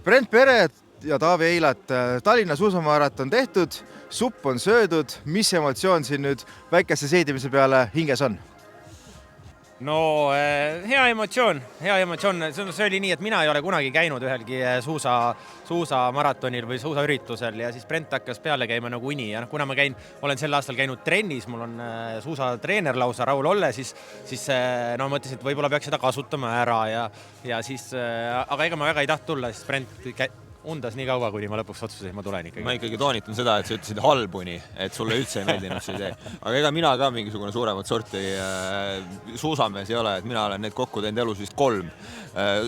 Brent Pere ja Taavi Eilat, Tallinna suusamaraton tehtud, supp on söödud. Mis emotsioon siin nüüd väikese seedimise peale hinges on? No hea emotsioon. See oli nii, et mina ei ole kunagi käinud ühelgi suusamaratonil või suusaüritusel ja siis Brent hakkas peale käima nagu uni. Ja kuna ma olen sel aastal käinud trennis, mul on suusatreener lausa Raul Olle, siis mõtlesin, et võib-olla peaks seda kasutama ära ja siis, aga ega ma väga ei tahtnud tulla, siis Brent undas nii kaua, kuni ma lõpuks otsustasin, ma tulen ikkagi. Ma ikkagi toonitan seda, et sa ütlesid halbuni, et sulle üldse ei meeldinud see idee. Aga ega mina ka mingisugune suuremat sorti suusamees ei ole, et mina olen need kokku teinud elus vist 3.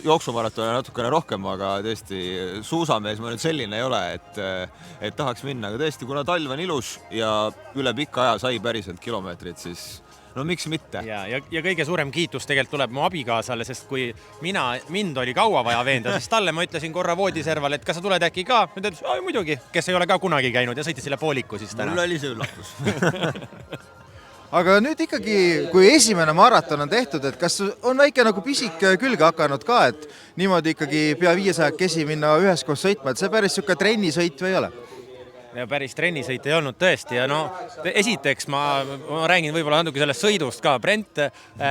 Jooksumaraton on natukene rohkem, aga tõesti suusamees ma nüüd selline ei ole, et tahaks minna. Aga tõesti, kuna talv on ilus ja üle pika aja sai päriselt kilomeetrid, siis no miks mitte? Ja kõige suurem kiitus tegelikult tuleb mu abikaasale, sest kui mind oli kaua vaja veenda, siis talle ma ütlesin korra voodiserval, et kas sa tuled äkki ka? Nüüd ütles, muidugi, kes ei ole ka kunagi käinud ja sõitis selle pooliku siis täna. Mul oli see üllatus. Aga nüüd ikkagi, kui esimene maraton on tehtud, et kas on väike nagu pisik külge hakanud ka, et niimoodi ikkagi pea 500 kesi minna üheskoos sõitma, et see päris siuke trennisõit või ei ole? Ja päris trennisõit ei olnud tõesti ja esiteks ma räägin võib-olla natuke sellest sõidust ka. Brent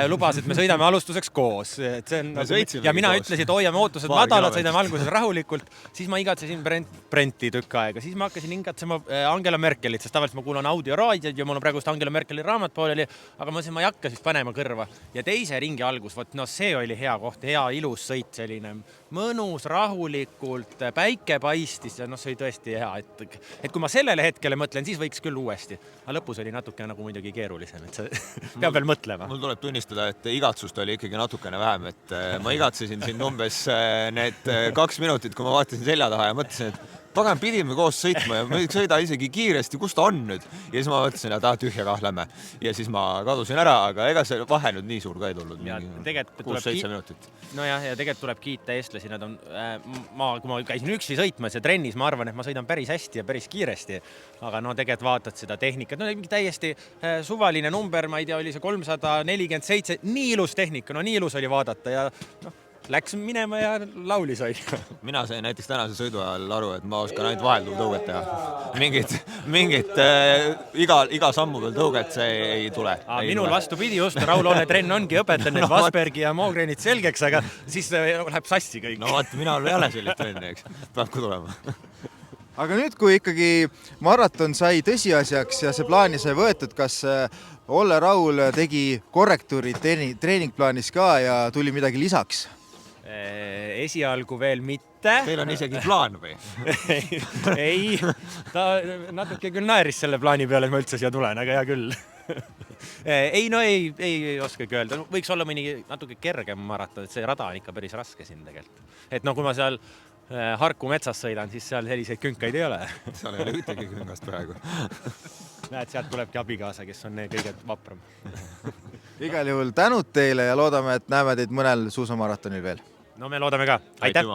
lubas, et me sõidame alustuseks koos. Ja mina ütlesin, et hoiame ootused madalad, sõidame alguses rahulikult. Siis ma igatsesin Brenti tükk aega. Siis ma hakkasin igatsema Angela Merkelit, sest tavaliselt ma kuulan audioraadiot ja mul on praegust Angela Merkeli raamat pooleli, aga ma ei hakka siis panema kõrva. Ja teise ringi algus, see oli hea koht, hea ilus sõit, selline mõnus, rahulikult, päike paistis ja see oli tõesti hea, et kui ma sellele hetkele mõtlen, siis võiks küll uuesti. Aga lõpus oli natuke nagu muidugi keerulisem, et peab veel mõtlema. Mul tuleb tunnistada, et igatsust oli ikkagi natukene vähem, et ma igatsesin siin umbes need 2 minutit, kui ma vaatasin selja taha ja mõtlesin, et pagan pidime koos sõitma ja ma ei sõida isegi kiiresti, kus ta on nüüd. Ja siis ma mõtlesin, et tühja kah lähme. Ja siis ma kadusin ära, aga ega see vahe nüüd nii suur ka ei tulnud. 6-7 minutit. No ja tegelikult tuleb kiita eestlasi. Kui ma käisin üksi sõitmas ja trennis, ma arvan, et ma sõidan päris hästi ja päris kiiresti. Aga tegelikult vaatad seda tehnikat. Täiesti suvaline number, ma ei tea, oli see 347. Nii ilus tehnika, nii ilus oli vaadata ja läks minema ja laulis oli. Mina sain näiteks tänase sõidu ajal aru, et ma oskan ainult vahelduv tõuget teha. Mingit iga sammu peal tõuget see ei tule. Minul vastupidi just, Raul Olle trenn ongi õpetanud Vasbergi ja Moogrenit selgeks, aga siis läheb sassi kõik. No vaata, mina ei ole sellist trenni, eks. Peabki tulema. Aga nüüd, kui ikkagi maraton sai tõsiasjaks ja see plaani sai võetud, kas Olle Raul tegi korrektuurid treeningplaanis ka ja tuli midagi lisaks? Esialgu veel mitte. Teil on isegi plaan või? Ei, ta natuke küll naeris selle plaani peale, et ma üldse siia tulen, aga hea küll. Ei oskagi öelda. Võiks olla mõni natuke kergem maraton, et see rada on ikka päris raske siin tegelikult. Et kui ma seal Harku metsas sõidan, siis seal selliseid künkaid ei ole. Seal ei ole ühtegi küngast praegu. Näed, sealt tulebki abikaasa, kes on kõige vapram. Igal juhul tänud teile ja loodame, et näeme teid mõnel suusamaratonil veel. No me loodame ka. Aitäh!